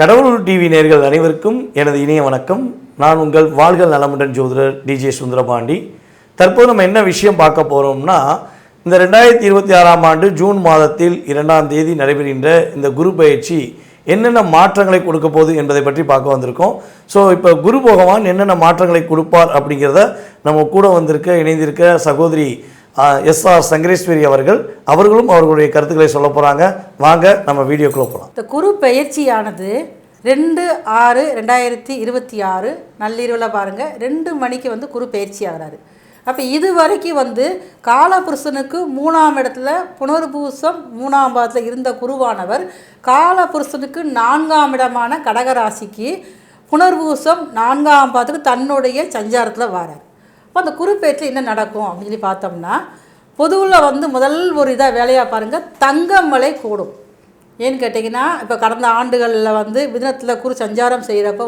கடவுள் டிவி நேயர்கள் அனைவருக்கும் எனது இனிய வணக்கம். நான் உங்கள் வாழ்க நலமுடன் ஜோதிடர் டிஜே சுந்தரபாண்டி. தற்போது நம்ம என்ன விஷயம் பார்க்க போகிறோம்னா, இந்த 2026ஆம் ஆண்டு ஜூன் மாதத்தில் 2ஆம் தேதி நடைபெறுகின்ற இந்த குரு பயிற்சி என்னென்ன மாற்றங்களை கொடுக்க போகுது என்பதை பற்றி பார்க்க வந்திருக்கோம். ஸோ இப்போ குரு பகவான் என்னென்ன மாற்றங்களை கொடுப்பார் அப்படிங்கிறத நம்ம கூட இணைந்திருக்க சகோதரி எஸ்ஆர் சங்கரேஸ்வரி அவர்களும் அவர்களுடைய கருத்துக்களை சொல்ல போகிறாங்க. வாங்க நம்ம வீடியோக்குள்ளே போகலாம். இந்த குரு பயிற்சியானது 2/6/2026 நள்ளிரவில் பாருங்கள் 2 மணிக்கு குரு பயிற்சி ஆகிறாரு. அப்போ இது வரைக்கும் காலபுருஷனுக்கு 3ஆம் இடத்துல புனர்பூசம் 3ஆம் பாதத்தில் இருந்த குருவானவர் காலபுருஷனுக்கு 4ஆம் இடமான கடகராசிக்கு புனர்பூசம் 4ஆம் பாதத்துக்கு தன்னுடைய சஞ்சாரத்தில் வரார். அப்போ அந்த குரு பயிற்சியில் என்ன நடக்கும் அப்படின்னு சொல்லி பார்த்தோம்னா, பொதுவில் முதல் ஒரு இதாக வேலையாக பாருங்கள், தங்கம் விலை கூடும். ஏன்னு கேட்டிங்கன்னா, இப்போ கடந்த ஆண்டுகளில் மிதுனத்தில் குரு சஞ்சாரம் செய்கிறப்ப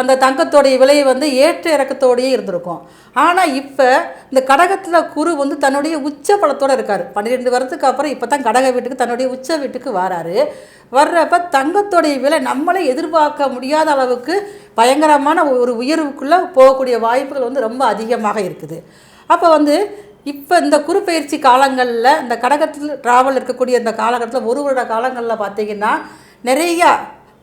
அந்த தங்கத்தோடைய விலை ஏற்ற இறக்கத்தோடையே இருந்திருக்கும். ஆனால் இப்போ இந்த கடகத்தில் குரு தன்னுடைய உச்ச பலத்தோடு இருக்கார். 12 வருடத்துக்கு அப்புறம் இப்போ தான் கடக வீட்டுக்கு தன்னுடைய உச்ச வீட்டுக்கு வராரு. வர்றப்ப தங்கத்தோடைய விலை நம்மளே எதிர்பார்க்க முடியாத அளவுக்கு பயங்கரமான ஒரு உயர்வுக்குள்ளே போகக்கூடிய வாய்ப்புகள் ரொம்ப அதிகமாக இருக்குது. அப்போ இப்போ இந்த குரு பயிற்சி காலங்களில் இந்த கடகத்தில் ட்ராவல் இருக்கக்கூடிய இந்த காலகட்டத்தில் 1 வருட காலங்களில் பார்த்திங்கன்னா, நிறையா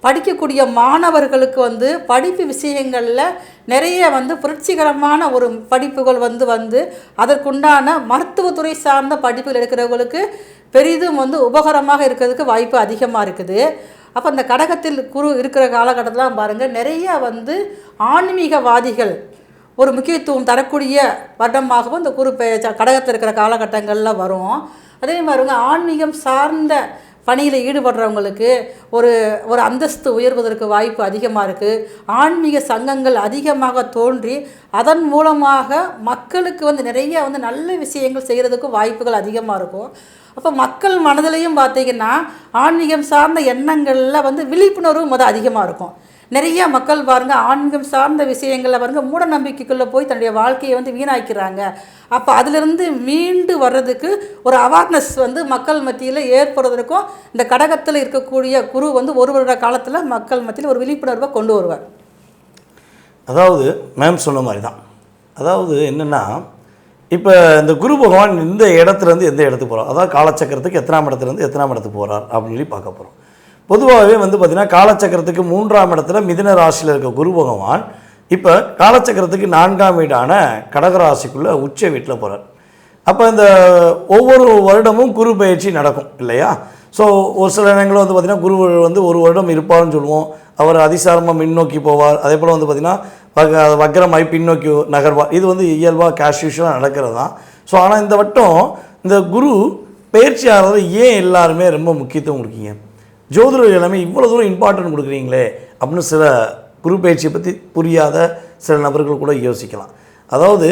படிக்கக்கூடிய மாணவர்களுக்கு படிப்பு விஷயங்களில் நிறைய புரட்சிகரமான ஒரு படிப்புகள் அதற்குண்டான மருத்துவத்துறை சார்ந்த படிப்புகள் எடுக்கிறவங்களுக்கு பெரிதும் உபகரமாக இருக்கிறதுக்கு வாய்ப்பு அதிகமாக இருக்குது. அப்போ இந்த கடகத்தில் குரு இருக்கிற காலகட்டத்தில் பாருங்கள், நிறைய ஆன்மீகவாதிகள் ஒரு முக்கியத்துவம் தரக்கூடிய வருடமாகவும் இந்த குரு கடகத்தில் இருக்கிற காலகட்டங்களில் வரும். அதே மாதிரி ஆன்மீகம் சார்ந்த பணியில் ஈடுபடுறவங்களுக்கு ஒரு அந்தஸ்து உயர்வதற்கு வாய்ப்பு அதிகமாக இருக்குது. ஆன்மீக சங்கங்கள் அதிகமாக தோன்றி அதன் மூலமாக மக்களுக்கு நிறைய நல்ல விஷயங்கள் செய்கிறதுக்கும் வாய்ப்புகள் அதிகமாக இருக்கும். அப்போ மக்கள் மனதிலையும் பார்த்திங்கன்னா ஆன்மீகம் சார்ந்த எண்ணங்களில் விழிப்புணர்வு அதிகமாக இருக்கும். நிறைய மக்கள் பாருங்கள், ஆன்மீகம் சார்ந்த விஷயங்களில் பாருங்கள் மூட நம்பிக்கைக்குள்ளே போய் தன்னுடைய வாழ்க்கையை வீணாக்கிறாங்க. அப்போ அதிலிருந்து மீண்டு வர்றதுக்கு ஒரு அவேர்னஸ் மக்கள் மத்தியில் ஏற்படுவதற்கும் இந்த கடகத்தில் இருக்கக்கூடிய குரு 1 வருட காலத்தில் மக்கள் மத்தியில் ஒரு விழிப்புணர்வை கொண்டு வருவார். அதாவது மேம் சொன்ன மாதிரி தான். அதாவது என்னென்னா, இப்போ இந்த குரு பகவான் இந்த இடத்துலேருந்து எந்த இடத்துக்கு போகிறார், அதாவது காலச்சக்கரத்துக்கு எத்தனாம் இடத்துலேருந்து எத்தனாம் இடத்துக்கு போகிறார் அப்படின்னு சொல்லி பார்க்க போகிறோம். பொதுவாகவே பார்த்திங்கன்னா காலச்சக்கரத்துக்கு 3ஆம் இடத்துல மிதுன ராசியில் இருக்க குரு பகவான் இப்போ காலச்சக்கரத்துக்கு 4ஆம் வீடான கடகராசிக்குள்ளே உச்ச வீட்டில் போகிறார். அப்போ இந்த ஒவ்வொரு வருடமும் குரு பயிற்சி நடக்கும் இல்லையா? ஸோ ஒரு சில நேரங்களும் பார்த்திங்கன்னா குரு 1 வருடம் இருப்பார்னு சொல்லுவோம். அவர் அதிசாரமாக முன்னோக்கி போவார். அதே போல் பார்த்திங்கன்னா வக்ரமாய் பின்னோக்கி நகர்வார். இது இயல்பாக கேஷுவலாக நடக்கிறது தான். ஸோ ஆனால் இந்த வட்டம் இந்த குரு பயிற்சி ஆகிறது ஏன் எல்லாருமே ரொம்ப முக்கியத்துவம் கொடுக்கீங்க, ஜோதிடர்கள் எல்லாமே இவ்வளோ தூரம் இம்பார்ட்டன்ட் கொடுக்குறீங்களே அப்படின்னு சில குரு பயிற்சியை பற்றி புரியாத சில நபர்கள் கூட யோசிக்கலாம். அதாவது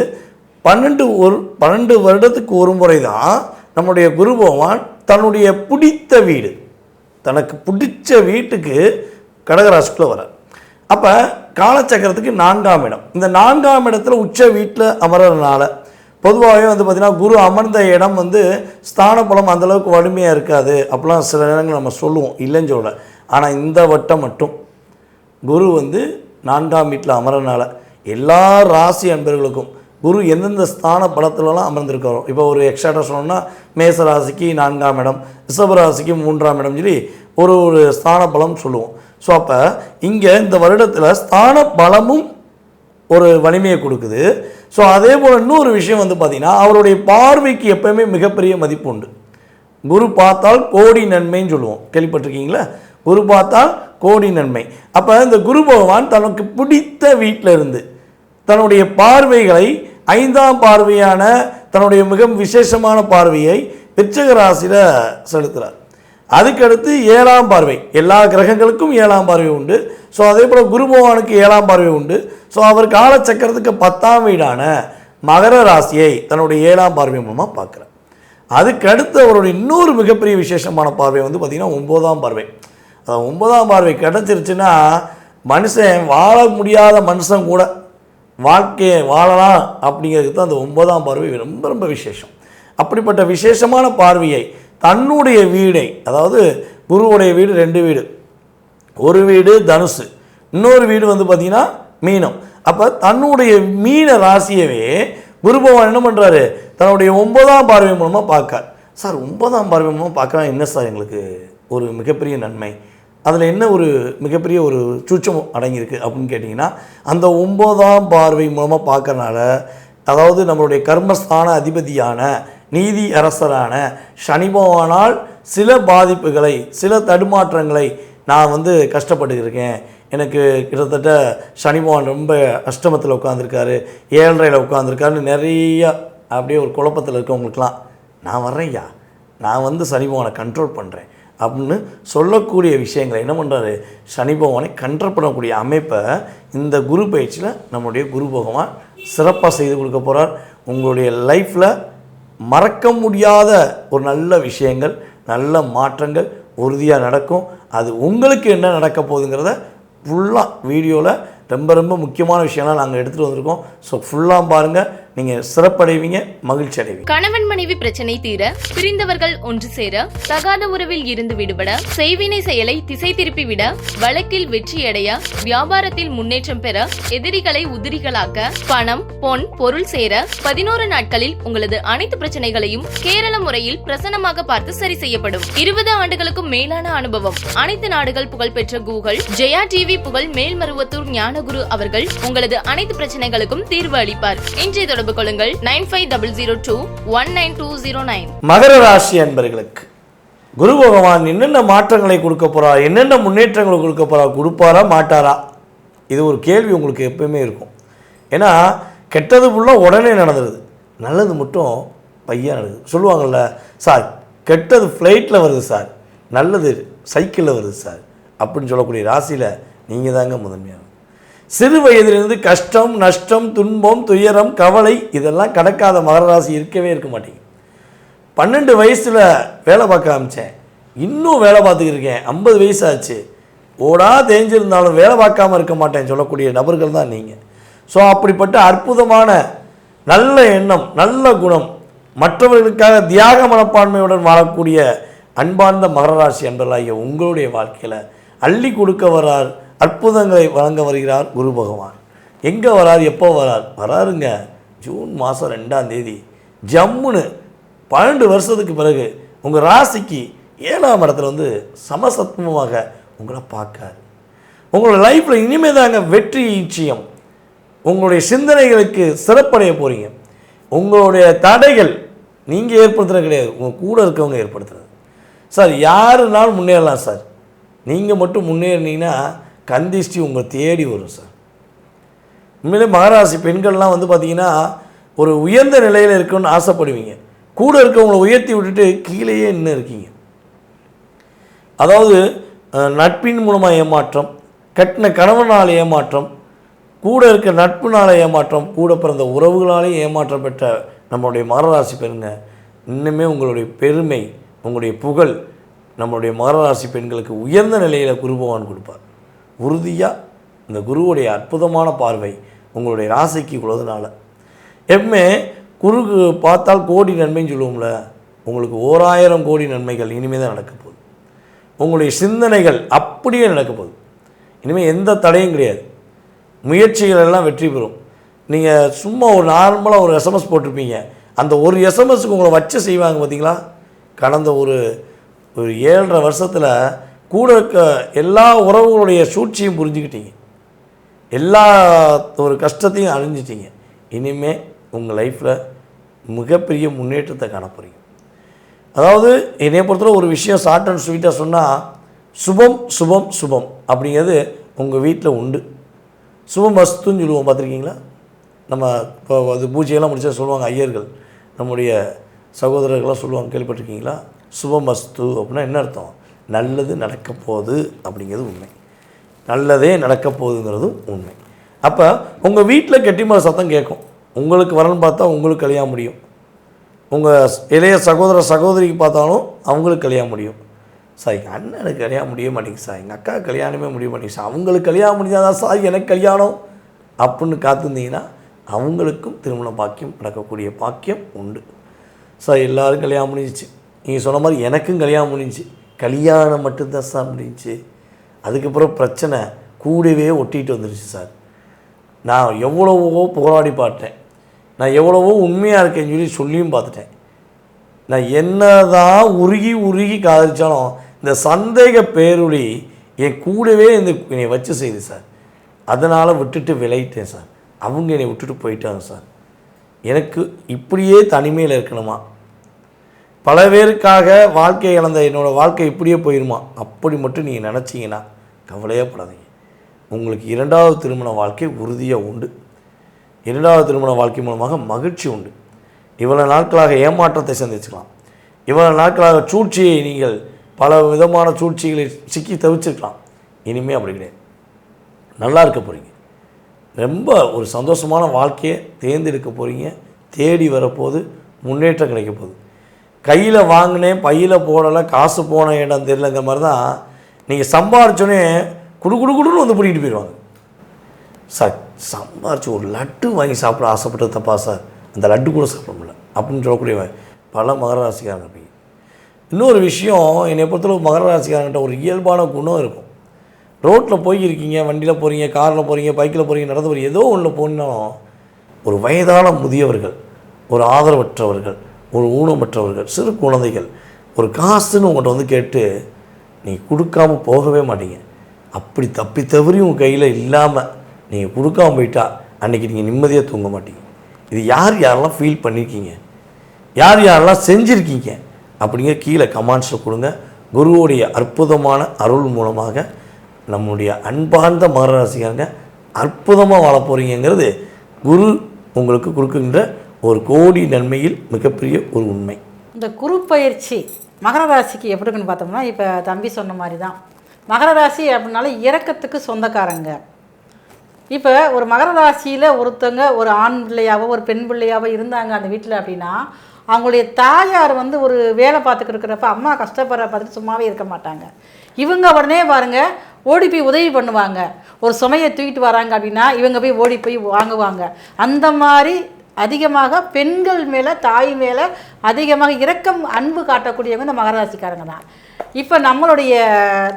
12 வருடத்துக்கு ஒரு முறை தான் நம்முடைய குரு பகவான் தன்னுடைய பிடித்த வீடு, தனக்கு பிடிச்ச வீட்டுக்கு கடகராசிக்குள்ளே வரார். அப்போ காலச்சக்கரத்துக்கு 4ஆம் இடம், இந்த 4ஆம் இடத்துல உச்ச வீட்டில் அமர்றதுனால பொதுவாகவே பார்த்திங்கன்னா குரு அமர்ந்த இடம் ஸ்தான பலம் அந்தளவுக்கு வலிமையாக இருக்காது அப்படிலாம் சில நேரங்கள் நம்ம சொல்லுவோம், இல்லைன்னு சொல்ல. ஆனால் இந்த வட்டம் மட்டும் குரு 4ஆம் வீட்டில் அமர்றதுனால எல்லா ராசி அன்பர்களுக்கும் குரு எந்தெந்த ஸ்தான பலத்துலலாம் அமர்ந்திருக்கிறோம். இப்போ ஒரு எக்ஸ்ட்ராட்டாக சொல்லணும்னா மேச ராசிக்கு 4ஆம் இடம், ரிஷப ராசிக்கு 3ஆம் இடம் சொல்லி ஒரு ஸ்தான பலம் சொல்லுவோம். ஸோ அப்போ இங்கே இந்த வருடத்தில் ஸ்தான பலமும் ஒரு வலிமையை கொடுக்குது. ஸோ அதே போல் இன்னொரு விஷயம் பார்த்திங்கன்னா, அவருடைய பார்வைக்கு எப்போயுமே மிகப்பெரிய மதிப்பு உண்டு. குரு பார்த்தால் கோடி நன்மைன்னு சொல்லுவோம், கேள்விப்பட்டிருக்கீங்களா? குரு பார்த்தால் கோடி நன்மை. அப்போ இந்த குரு பகவான் தனக்கு பிடித்த வீட்டில் இருந்து தன்னுடைய பார்வைகளை 5ஆம் பார்வையான தன்னுடைய மிக விசேஷமான பார்வையை விருச்சிக ராசியில் செலுத்துகிறார். அதுக்கடுத்து 7ஆம் பார்வை, எல்லா கிரகங்களுக்கும் 7ஆம் பார்வை உண்டு. ஸோ அதே போல் குரு பகவானுக்கு 7ஆம் பார்வை உண்டு. ஸோ அவர் காலச்சக்கரத்துக்கு 10ஆம் வீடான மகர ராசியை தன்னுடைய 7ஆம் பார்வை மூலமாக பார்க்குறார். அதுக்கடுத்து அவருடைய இன்னொரு மிகப்பெரிய விசேஷமான பார்வை பார்த்திங்கன்னா 9ஆம் பார்வை. அது 9ஆம் பார்வை கிடச்சிருச்சுன்னா மனுஷன் வாழ முடியாத மனுஷன் கூட வாழ்க்கையை வாழலாம் அப்படிங்கிறதுக்கு தான் அந்த 9ஆம் பார்வை ரொம்ப ரொம்ப விசேஷம். அப்படிப்பட்ட விசேஷமான பார்வையை தன்னுடைய வீடை, அதாவது குருவுடைய வீடு 2 வீடு, ஒரு வீடு தனுசு, இன்னொரு வீடு வந்து பார்த்திங்கன்னா மீனம். அப்போ தன்னுடைய மீன ராசியவே குரு பகவான் என்ன பண்ணுறாரு, தன்னுடைய 9ஆம் பார்வை மூலமாக பார்க்கார். சார் 9ஆம் பார்வை மூலமாக பார்க்கலாம் என்ன சார் எங்களுக்கு ஒரு மிகப்பெரிய நன்மை, அதில் என்ன ஒரு மிகப்பெரிய ஒரு சூட்சம் அடங்கியிருக்கு அப்படின்னு கேட்டிங்கன்னா, அந்த 9ஆம் பார்வை மூலமாக பார்க்கறனால, அதாவது நம்மளுடைய கர்மஸ்தான அதிபதியான நீதி அரசரான சனி பகவானால் சில பாதிப்புகளை, சில தடுமாற்றங்களை நான் வந்து கஷ்டப்பட்டுருக்கேன். எனக்கு கிட்டத்தட்ட சனி பகவான் ரொம்ப அஷ்டமத்தில் உட்காந்துருக்காரு, 7.5 உட்காந்துருக்காருன்னு நிறைய அப்படியே ஒரு குழப்பத்தில் இருக்கவங்களுக்கெல்லாம் நான் வர்றேன்யா, நான் வந்து சனி பகவானை கண்ட்ரோல் பண்ணுறேன் அப்படின்னு சொல்லக்கூடிய விஷயங்களை என்ன பண்ணுறாரு, சனி பகவானை கண்ட்ரோல் பண்ணக்கூடிய அமைப்பை இந்த குரு பயிற்சியில் நம்மளுடைய குரு பகவான் சிறப்பாக செய்து கொடுக்க போகிறார். உங்களுடைய லைஃப்பில் மறக்க முடியாத ஒரு நல்ல விஷயங்கள், நல்ல மாற்றங்கள் உறுதியாக நடக்கும். அது உங்களுக்கு என்ன நடக்க போகுதுங்கிறத ஃபுல்லாக வீடியோவில் ரொம்ப ரொம்ப முக்கியமான விஷயம்லாம் நாங்கள் எடுத்துகிட்டு வந்திருக்கோம். ஸோ ஃபுல்லாக பாருங்கள், நீங்கள் சிறப்படைவீங்க, மகிழ்ச்சி அடைவீங்க. கணவன் மனைவி பிரச்சனை தீர, பிரிந்தவர்கள் ஒன்று சேர, தகாத உறவில் இருந்து விடுபட, செய்வினை செயலை திசை திருப்பி விட, வழக்கில் வெற்றியடைய, வியாபாரத்தில் முன்னேற்றம் பெற, எதிரிகளை உதிரிகளாக்க, பணம் பொன் பொருள் சேர 11 நாட்களில் உங்களது அனைத்து பிரச்சனைகளையும் கேரள முறையில் பிரசன்னமாக பார்த்து சரி செய்யப்படும். 20 ஆண்டுகளுக்கும் மேலான அனுபவம், அனைத்து நாடுகள் புகழ்பெற்ற கூகுள் ஜெயா டிவி புகழ் மேல்மருவத்தூர் ஞானகுரு அவர்கள் உங்களது அனைத்து பிரச்சனைகளுக்கும் தீர்வு அளிப்பார். இன்றைய தொடர்பு கொள்ளுங்கள் 9500219209. மகர ராசி அன்பர்களுக்கு குரு பகவான் என்னென்ன மாற்றங்களை கொடுக்க போறார், என்னென்ன முன்னேற்றங்களை கொடுக்க போறார், கொடுப்பாரா மாட்டாரா, இது ஒரு கேள்வி உங்களுக்கு எப்பவுமே இருக்கும். ஏன்னா கெட்டது ஃபுல்லாக உடனே நடந்துருது, நல்லது மட்டும் பையன் நடக்குது. சொல்லுவாங்கள்ல, சார் கெட்டது ஃப்ளைட்டில் வருது சார், நல்லது சைக்கிளில் வருது சார் அப்படின்னு சொல்லக்கூடிய ராசியில் நீங்கள் தாங்க முதன்மையான. சிறு வயதிலிருந்து கஷ்டம், நஷ்டம், துன்பம், துயரம், கவலை இதெல்லாம் கடக்காத மகர ராசி இருக்கவே இருக்க மாட்டேங்க. 12 வயசில் வேலை பார்க்க ஆரம்பித்தேன், இன்னும் வேலை பார்த்துக்கிருக்கேன், 50 வயசு ஆச்சு, ஓடா தேஞ்சிருந்தாலும் வேலை பார்க்காம இருக்க மாட்டேன் சொல்லக்கூடிய நபர்கள் தான் நீங்கள். ஸோ அப்படிப்பட்ட அற்புதமான நல்ல எண்ணம், நல்ல குணம், மற்றவர்களுக்காக தியாக மனப்பான்மையுடன் வாழக்கூடிய அன்பார்ந்த மகர ராசி அன்பர்களாகிய உங்களுடைய வாழ்க்கையில் அள்ளி கொடுக்க வரார், அற்புதங்களை வழங்க வருகிறார் குரு பகவான். எங்கே வரார், எப்போ வரார், வராருங்க ஜூன் மாதம் 2ஆம் தேதி ஜம்முன்னு 12 வருஷத்துக்கு பிறகு உங்கள் ராசிக்கு 7ஆம் இடத்துல வந்து சமசத்வமாக உங்களை பார்க்காரு. உங்களோட லைஃப்பில் இனிமேல் தாங்க வெற்றி நிச்சயம். உங்களுடைய சிந்தனைகளுக்கு சிறப்படைய போகிறீங்க. உங்களுடைய தடைகள் நீங்கள் ஏற்படுத்துகிறது கிடையாது, உங்கள் கூட இருக்கவங்க ஏற்படுத்துறது. சார் யாருனாலும் முன்னேறலாம் சார், நீங்கள் மட்டும் முன்னேறினீங்கன்னா கந்திஷ்டி உங்களை தேடி வரும் சார். உண்மையிலே மகராசி பெண்கள்லாம் வந்து பார்த்திங்கன்னா ஒரு உயர்ந்த நிலையில் இருக்கணும்னு ஆசைப்படுவீங்க, கூட இருக்கவங்களை உயர்த்தி விட்டுட்டு கீழேயே இன்னும் இருக்கீங்க. அதாவது நட்பின் மூலமாக ஏமாற்றம், கட்டின கணவனால் ஏமாற்றம், கூட இருக்க நட்புனால ஏமாற்றம், கூட பிறந்த உறவுகளாலே ஏமாற்றம் பெற்ற நம்மளுடைய மகராசி பெண்ணுங்க, இன்னுமே உங்களுடைய பெருமை, உங்களுடைய புகழ் நம்மளுடைய மகராசி பெண்களுக்கு உயர்ந்த நிலையில் குரு பகவான் கொடுப்பார். உறுதியாக இந்த குருவுடைய அற்புதமான பார்வை உங்களுடைய ராசிக்கு உள்ளதுனால எப்பவுமே குருக்கு பார்த்தால் கோடி நன்மைன்னு சொல்லுவோம்ல, உங்களுக்கு 1000 கோடி நன்மைகள் இனிமேல் தான் நடக்க போகுது. உங்களுடைய சிந்தனைகள் அப்படியே நடக்க போகுது. இனிமேல் எந்த தடையும் கிடையாது, முயற்சிகள் எல்லாம் வெற்றி பெறும். நீங்கள் சும்மா ஒரு நார்மலாக ஒரு எஸ்எம்எஸ் போட்டிருப்பீங்க, அந்த ஒரு எஸ்எம்எஸ்க்கு உங்களை வச்சு செய்வாங்க பார்த்தீங்களா. கடந்த ஒரு 7.5 வருஷத்தில் கூட இருக்க எல்லா உறவுகளுடைய சூழ்ச்சியும் புரிஞ்சுக்கிட்டீங்க, எல்லா ஒரு கஷ்டத்தையும் அழிஞ்சிட்டீங்க. இனிமேல் உங்கள் லைஃப்பில் மிகப்பெரிய முன்னேற்றத்தை காணப்போறீங்க. அதாவது என்னை பொறுத்தவரை ஒரு விஷயம் ஷார்ட் அண்ட் ஸ்வீட்டாக சொன்னால், சுபம் சுபம் சுபம் அப்படிங்கிறது உங்கள் வீட்டில் உண்டு. சுபமஸ்துன்னு சொல்லுவோம், பார்த்துருக்கீங்களா? நம்ம இப்போ அது பூஜையெல்லாம் முடிச்சா சொல்லுவாங்க ஐயர்கள், நம்முடைய சகோதரர்கள்லாம் சொல்லுவாங்க, கேள்விப்பட்டிருக்கீங்களா? சுபமஸ்து அப்படின்னா என்ன அர்த்தம்? நல்லது நடக்க போகுது அப்படிங்கிறது உண்மை, நல்லதே நடக்க போகுதுங்கிறதும் உண்மை. அப்போ உங்கள் வீட்டில் கெட்டிமர சத்தம் கேட்கும், உங்களுக்கு வரணும்னு பார்த்தா உங்களுக்கு கல்யாணம் முடியும், உங்கள் இளைய சகோதர சகோதரிக்கு பார்த்தாலும் அவங்களுக்கு கல்யாணம் முடியும். சார் எங்கள் அண்ணனுக்கு கல்யாணம் முடிய மாட்டேங்குது சார், எங்கள் அக்கா கல்யாணமே முடிய மாட்டேங்குது சார், அவங்களுக்கு கல்யாணம் முடிஞ்சாதான் சார் எனக்கு கல்யாணம் அப்படின்னு காத்திருந்தீங்கன்னா அவங்களுக்கும் திருமண பாக்கியம் நடக்கக்கூடிய பாக்கியம் உண்டு. சார் எல்லோரும் கல்யாணம் முடிஞ்சிச்சு, நீங்கள் சொன்ன மாதிரி எனக்கும் கல்யாணம் முடிஞ்சிச்சு, கல்யாணம் மட்டும்தான் சார் முடிஞ்சிச்சு அதுக்கப்புறம் பிரச்சனை கூடவே ஒட்டிகிட்டு வந்துருச்சு சார். நான் எவ்வளவோ போராடி பார்த்தேன், நான் எவ்வளவோ உண்மையாக இருக்கேன்னு சொல்லியும் பார்த்துட்டேன். நான் என்ன தான் உருகி காதலிச்சாலும் இந்த சந்தேக பேரொளி என் கூடவே என்னை வச்சு செய்யுது சார். அதனால் விட்டுட்டு விளையிட்டேன் சார். அவங்க என்னை விட்டுட்டு போயிட்டாங்க சார். எனக்கு இப்படியே தனிமையில் இருக்கணுமா? பல பேருக்காக வாழ்க்கை இழந்த என்னோடய வாழ்க்கை இப்படியே போயிடுமா? அப்படி மட்டும் நீங்கள் நினச்சிங்கன்னா கவலையே படாதீங்க. உங்களுக்கு 2வது திருமண வாழ்க்கை உறுதியாக உண்டு. 2வது திருமண வாழ்க்கை மூலமாக மகிழ்ச்சி உண்டு. இவ்வளோ நாட்களாக ஏமாற்றத்தை சந்திச்சுக்கலாம். இவ்வளோ நாட்களாக சூழ்ச்சியை நீங்கள் பல விதமான சூழ்ச்சிகளை சிக்கி தவிச்சிருக்கலாம். இனிமேல் அப்படி கிடையாது. நல்லா இருக்க போகிறீங்க. ரொம்ப ஒரு சந்தோஷமான வாழ்க்கையை தேர்ந்தெடுக்க போகிறீங்க. தேடி வரப்போது முன்னேற்றம் கிடைக்க போகுது. கையில் வாங்கினேன், பையில் போடலை, காசு போன இடம் தெரியலங்கிற மாதிரி தான் நீங்கள் சம்பாரிச்சோன்னே குடுன்னு வந்து பிடிக்கிட்டு போயிடுவாங்க. சார் சம்பாரிச்சு ஒரு லட்டு வாங்கி சாப்பிட ஆசைப்பட்டது தப்பா சார்? அந்த லட்டு கூட சாப்பிட முடியல அப்படின்னு சொல்லக்கூடிய பல மகர ராசிக்காரங்க இருப்பீங்க. இன்னொரு விஷயம், என்னை பொறுத்தளவு மகர ராசிக்காரங்கிட்ட ஒரு இயல்பான குணம் இருக்கும். ரோட்டில் போயிருக்கீங்க, வண்டியில் போகிறீங்க, காரில் போகிறீங்க, பைக்கில் போகிறீங்க, நடந்து போகிறீங்க, ஏதோ ஒன்று போனாலும் ஒரு வயதான முதியவர்கள், ஒரு ஆதரவற்றவர்கள், ஒரு ஊனமற்றவர்கள், சிறு குழந்தைகள் ஒரு காசுன்னு உங்கள்கிட்ட வந்து கேட்டு நீங்கள் கொடுக்காமல் போகவே மாட்டீங்க. அப்படி தப்பி தவறி உங்கள் கையில் இல்லாமல் நீங்கள் கொடுக்காமல் போயிட்டா அன்றைக்கி நீங்கள் நிம்மதியாக தூங்க மாட்டீங்க. இது யாரெல்லாம் ஃபீல் பண்ணியிருக்கீங்க, யாரெல்லாம் செஞ்சுருக்கீங்க அப்படிங்கிற கீழே கமெண்ட்ஸில் கொடுங்க. குருவுடைய அற்புதமான அருள் மூலமாக நம்முடைய அன்பார்ந்த மகர ராசிக்காரங்க அற்புதமாக வாழ போகிறீங்கிறது குரு உங்களுக்கு கொடுக்குகின்ற ஒரு கோடி நன்மையில் மிகப்பெரிய ஒரு உண்மை. இந்த குரு பயிற்சி மகர ராசிக்கு எப்படி இருக்குன்னு பார்த்தோம்னா, இப்போ தம்பி சொன்ன மாதிரி தான் மகர ராசி அப்படின்னால இரக்கத்துக்கு சொந்தக்காரங்க. இப்போ ஒரு மகர ராசியில் ஒருத்தங்க ஒரு ஆண் பிள்ளையாவோ ஒரு பெண் பிள்ளையாவோ இருந்தாங்க அந்த வீட்டில் அப்படின்னா, அவங்களுடைய தாயார் வந்து ஒரு வேலை பார்த்துக்கிட்டு இருக்கிறப்ப அம்மா கஷ்டப்படுற பார்த்துட்டு சும்மாவே இருக்க மாட்டாங்க. இவங்க உடனே பாருங்கள் ஓடி போய் உதவி பண்ணுவாங்க. ஒரு சுமையை தூக்கிட்டு வராங்க அப்படின்னா இவங்க போய் ஓடி போய் வாங்குவாங்க. அந்த மாதிரி அதிகமாக பெண்கள் மேலே தாய் மேலே அதிகமாக இரக்கம் அன்பு காட்டக்கூடியவங்க இந்த மகர ராசிக்காரங்க தான். இப்போ நம்மளுடைய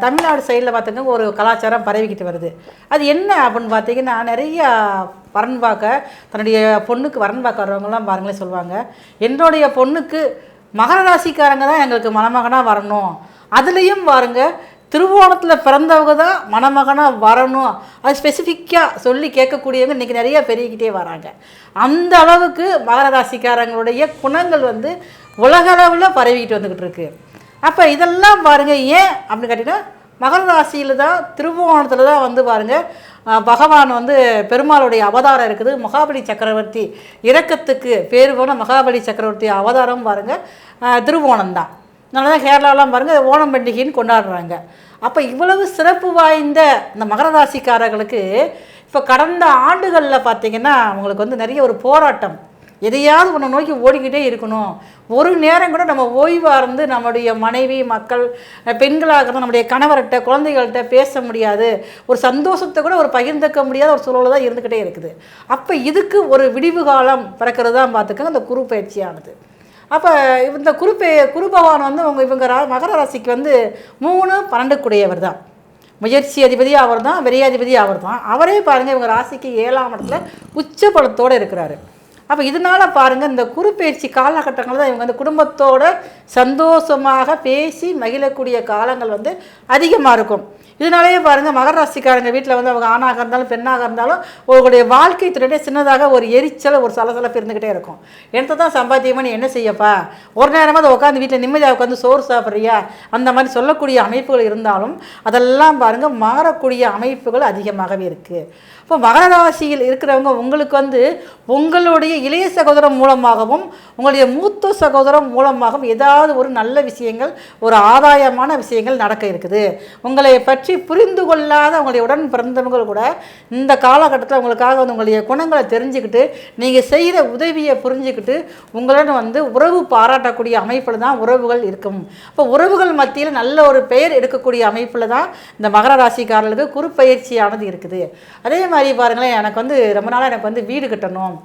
தமிழ்நாடு சைடில் பார்த்திங்கன்னா ஒரு கலாச்சாரம் பரவிக்கிட்டு வருது. அது என்ன அப்படின்னு பார்த்தீங்கன்னா, நிறையா வரன் பார்க்க தன்னுடைய பொண்ணுக்கு வரன் பார்க்க வர்றவங்கலாம் பாருங்களேன் சொல்லுவாங்க, என்னுடைய பொண்ணுக்கு மகர ராசிக்காரங்க தான் எங்களுக்கு மணமகனாக வரணும். அதுலேயும் பாருங்கள் திருவோணத்தில் பிறந்தவங்க தான் மணமகனாக வரணும். அது ஸ்பெசிஃபிக்காக சொல்லி கேட்கக்கூடியவங்க இன்றைக்கி நிறைய பெருகிக்கிட்டே வராங்க. அந்த அளவுக்கு மகர ராசிக்காரங்களுடைய குணங்கள் வந்து உலகளவில் பரவிக்கிட்டு வந்துக்கிட்டு இருக்கு. அப்போ இதெல்லாம் பாருங்கள் ஏன் அப்படின்னு கேட்டிங்கன்னா, மகர ராசியில் தான் திருவோணத்தில் தான் வந்து பாருங்கள் பகவான் வந்து பெருமாளுடைய அவதாரம் இருக்குது. மகாபலி சக்கரவர்த்தி இரக்கத்துக்கு பேர் போன மகாபலி சக்கரவர்த்தி அவதாரம் பாருங்கள் திருவோணம் தான். அதனால தான் கேரளாலாம் பாருங்கள் ஓணம் பண்டிகைன்னு கொண்டாடுறாங்க. அப்போ இவ்வளவு சிறப்பு வாய்ந்த இந்த மகர ராசிக்காரர்களுக்கு இப்போ கடந்த ஆண்டுகளில் பார்த்திங்கன்னா அவங்களுக்கு வந்து நிறைய ஒரு போராட்டம், எதையாவது ஒன்று நோக்கி ஓடிக்கிட்டே இருக்கணும். ஒரு நேரம் கூட நம்ம ஓய்வாக இருந்து நம்முடைய மனைவி மக்கள் பெண்களாக நம்முடைய கணவர்கிட்ட குழந்தைகள்கிட்ட பேச முடியாது, ஒரு சந்தோஷத்தை கூட ஒரு பகிர்ந்துக்க முடியாத ஒரு சூழல் தான் இருந்துக்கிட்டே இருக்குது. அப்போ இதுக்கு ஒரு விடிவு காலம் பிறக்கிறது தான் பார்த்துக்கோங்க இந்த குரு பயிற்சியானது. அப்போ இந்த குரு பகவான் வந்து இவங்க மகர ராசிக்கு வந்து 3, 12 கூடியவர் தான். முயற்சி அதிபதி அவர் தான், விரையாதிபதி அவர் தான். அவரே பாருங்கள் இவங்க ராசிக்கு 7ஆம் இடத்துல உச்சபலத்தோடு இருக்கிறாரு. அப்போ இதனால் பாருங்கள் இந்த குரு பயிற்சி காலகட்டங்கள் தான் இவங்க வந்து குடும்பத்தோட சந்தோஷமாக பேசி மகிழக்கூடிய காலங்கள் வந்து அதிகமாக இருக்கும். இதனாலேயே பாருங்கள் மகர ராசிக்காரங்க வீட்டில் வந்து அவங்க ஆணாக இருந்தாலும் பெண்ணாக இருந்தாலும் உங்களுடைய வாழ்க்கை துறையிலே சின்னதாக ஒரு எரிச்சல் ஒரு சலசலப்பு இருந்துக்கிட்டே இருக்கும். என்னத்தை தான் சம்பாத்தியமாக நீ என்ன செய்யப்பா, ஒரு நேரமாக அதை உட்காந்து வீட்டில் நிம்மதியாக உட்காந்து சோறு சாப்பிட்றியா, அந்த மாதிரி சொல்லக்கூடிய அமைப்புகள் இருந்தாலும் அதெல்லாம் பாருங்கள் மாறக்கூடிய அமைப்புகள் அதிகமாகவே இருக்குது. இப்போ மகர ராசியில் இருக்கிறவங்க உங்களுக்கு வந்து உங்களுடைய இளைய சகோதரம் மூலமாகவும் உங்களுடைய மூத்த சகோதரம் மூலமாகவும் ஏதாவது ஒரு நல்ல விஷயங்கள் ஒரு ஆதாயமான விஷயங்கள் நடக்க இருக்குது. உங்களை பற்றி புரிந்து கொள்ளாத உங்களுடைய உடன் பிறந்தவங்க கூட இந்த காலகட்டத்தில் உங்களுக்காக வந்து உங்களுடைய குணங்களை தெரிஞ்சுக்கிட்டு நீங்கள் செய்கிற உதவியை புரிஞ்சுக்கிட்டு உங்களுடன் வந்து உறவு பாராட்டக்கூடிய அமைப்பில் தான் உறவுகள் இருக்கும். இப்போ உறவுகள் மத்தியில் நல்ல ஒரு பெயர் எடுக்கக்கூடிய அமைப்பில் தான் இந்த மகர ராசிக்காரர்களுக்கு குரு பயிற்சியானது இருக்குது. அதே மாதிரி பாருங்களேன், எனக்கு வந்து ரொம்ப நாளாக எனக்கு வந்து வீடு கட்டணும்,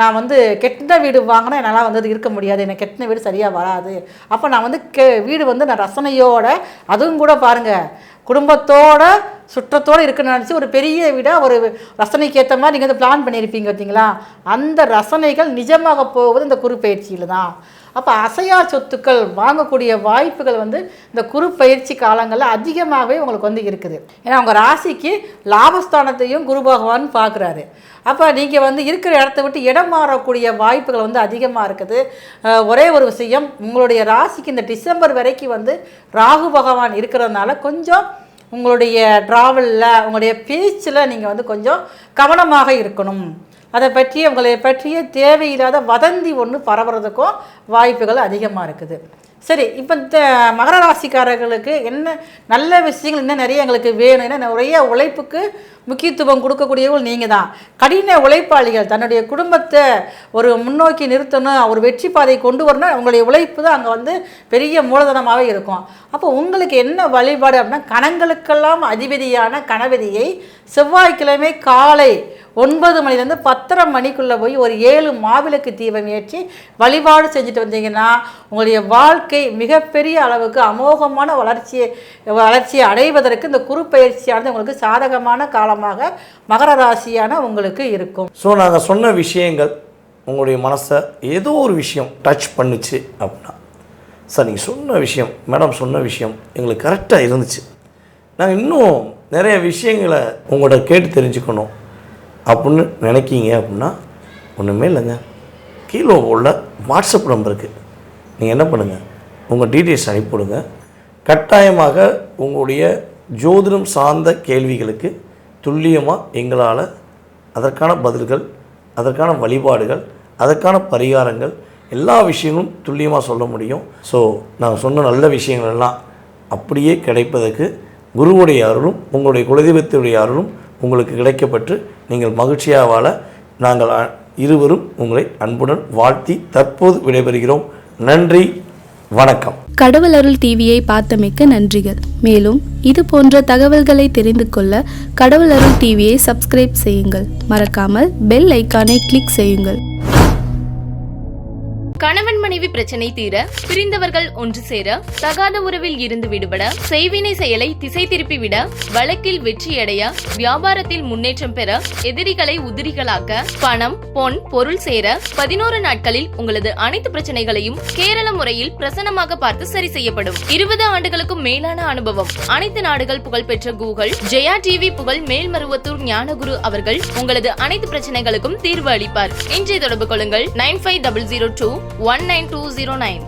நான் வந்து கெட்டின வீடு வாங்கினா என்னால் வந்து இருக்க முடியாது, எனக்கு கெட்டின வீடு சரியாக வராது. அப்போ நான் வந்து வீடு வந்து நான் ரசனையோட, அதுவும் கூட பாருங்கள் குடும்பத்தோட சுற்றத்தோடு இருக்குன்னு நினச்சி ஒரு பெரிய வீடாக ஒரு ரசனைக்கு ஏற்ற மாதிரி நீங்கள் வந்து பிளான் பண்ணியிருப்பீங்க பார்த்தீங்களா, அந்த ரசனைகள் நிஜமாக போவது இந்த குரு பயிற்சியில் தான். அப்போ அசையா சொத்துக்கள் வாங்கக்கூடிய வாய்ப்புகள் வந்து இந்த குரு பயிற்சி காலங்களில் அதிகமாகவே உங்களுக்கு வந்து இருக்குது. ஏன்னா உங்கள் ராசிக்கு லாபஸ்தானத்தையும் குரு பகவான் பார்க்குறாரு. அப்போ நீங்கள் வந்து இருக்கிற இடத்த விட்டு இடம் மாறக்கூடிய வாய்ப்புகள் வந்து அதிகமாக இருக்குது. ஒரே ஒரு விஷயம், உங்களுடைய ராசிக்கு இந்த டிசம்பர் வரைக்கும் வந்து ராகு பகவான் இருக்கிறதுனால கொஞ்சம் உங்களுடைய ட்ராவலில் உங்களுடைய பேச்சில் நீங்கள் வந்து கொஞ்சம் கவனமாக இருக்கணும். அதை பற்றி உங்களை பற்றிய தேவையில்லாத வதந்தி ஒன்று பரவுறதுக்கும் வாய்ப்புகள் அதிகமாக இருக்குது. சரி, இப்போ இந்த மகர ராசிக்காரர்களுக்கு என்ன நல்ல விஷயங்கள் இன்னும் நிறைய எங்களுக்கு வேணும். ஏன்னா நிறைய உழைப்புக்கு முக்கியத்துவம் கொடுக்கக்கூடியவர்கள் நீங்கள் தான். கடின உழைப்பாளிகள், தன்னுடைய குடும்பத்தை ஒரு முன்னோக்கி நிறுத்தணும், ஒரு வெற்றி பாதை கொண்டு வரணும், உங்களுடைய உழைப்பு தான் அங்கே வந்து பெரிய மூலதனமாகவே இருக்கும். அப்போ உங்களுக்கு என்ன வழிபாடு அப்படின்னா, கணங்களுக்கெல்லாம் அதிபதியான கணபதியை செவ்வாய்க்கிழமை காலை 9 மணிலேருந்து 10:30 மணிக்குள்ளே போய் ஒரு 7 மாவிளக்கு தீபம் ஏற்றி வழிபாடு செஞ்சுட்டு வந்தீங்கன்னா உங்களுடைய வாழ்க்கை மிகப்பெரிய அளவுக்கு அமோகமான வளர்ச்சியை அடைவதற்கு இந்த குரு பயிற்சியானது உங்களுக்கு சாதகமான காலமாக மகர ராசியான உங்களுக்கு இருக்கும். ஸோ நாங்கள் சொன்ன விஷயங்கள் உங்களுடைய மனசை ஏதோ ஒரு விஷயம் டச் பண்ணுச்சு அப்படின்னா, சார் நீங்கள் சொன்ன விஷயம், மேடம் சொன்ன விஷயம் எங்களுக்கு கரெக்டாக இருந்துச்சு, நாங்கள் இன்னும் நிறைய விஷயங்களை உங்கள்கிட்ட கேட்டு தெரிஞ்சுக்கணும் அப்படின்னு நினைக்கிங்க அப்படின்னா, ஒன்றுமே இல்லைங்க, கீழே உள்ள வாட்ஸ்அப் நம்பருக்கு நீங்கள் என்ன பண்ணுங்கள், உங்கள் டீட்டெயில்ஸ் அனுப்பிவிடுங்க. கட்டாயமாக உங்களுடைய ஜோதிடம் சார்ந்த கேள்விகளுக்கு துல்லியமாக எங்களால் அதற்கான பதில்கள், அதற்கான வழிபாடுகள், அதற்கான பரிகாரங்கள் எல்லா விஷயங்களும் துல்லியமாக சொல்ல முடியும். ஸோ நாங்கள் சொன்ன நல்ல விஷயங்கள் எல்லாம் அப்படியே கிடைப்பதற்கு குருவுடைய அருளும் உங்களுடைய குலதெய்வத்துடைய அருளும் உங்களுக்கு கிடைக்கப்பட்டு நீங்கள் மகிழ்ச்சியாக வாழ நாங்கள் இருவரும் உங்களை அன்புடன் வாழ்த்தி தற்போது விடைபெறுகிறோம். நன்றி, வணக்கம். கடவுள் அருள் டிவியை பார்த்தமைக்க நன்றிகள். மேலும் இது போன்ற தகவல்களை தெரிந்து கொள்ள கடவுள் அருள் டிவியை சப்ஸ்கிரைப் செய்யுங்கள். மறக்காமல் பெல் ஐக்கானை கிளிக் செய்யுங்கள். கணவன் மனைவி பிரச்சனை தீர, பிரிந்தவர்கள் ஒன்று சேர, தகாத உறவில் இருந்து விடுபட, செய்வினை செயலை திசை திருப்பி விட, வழக்கில் வெற்றியடைய, வியாபாரத்தில் முன்னேற்றம் பெற, எதிரிகளை உதிரிகளாக்க, பணம் பொன் பொருள் சேர 11 நாட்களில் உங்களது அனைத்து பிரச்சனைகளையும் கேரள முறையில் பிரசன்னமாக பார்த்து சரி செய்யப்படும். 20 ஆண்டுகளுக்கும் மேலான அனுபவம், அனைத்து நாடுகள் புகழ்பெற்ற கூகுள் ஜெயா டிவி புகழ் மேல்மருவத்தூர் ஞானகுரு அவர்கள் உங்களது அனைத்து பிரச்சனைகளுக்கும் தீர்வு அளிப்பார். இன்றைய தொடர்பு கொள்ளுங்கள் 9500219209.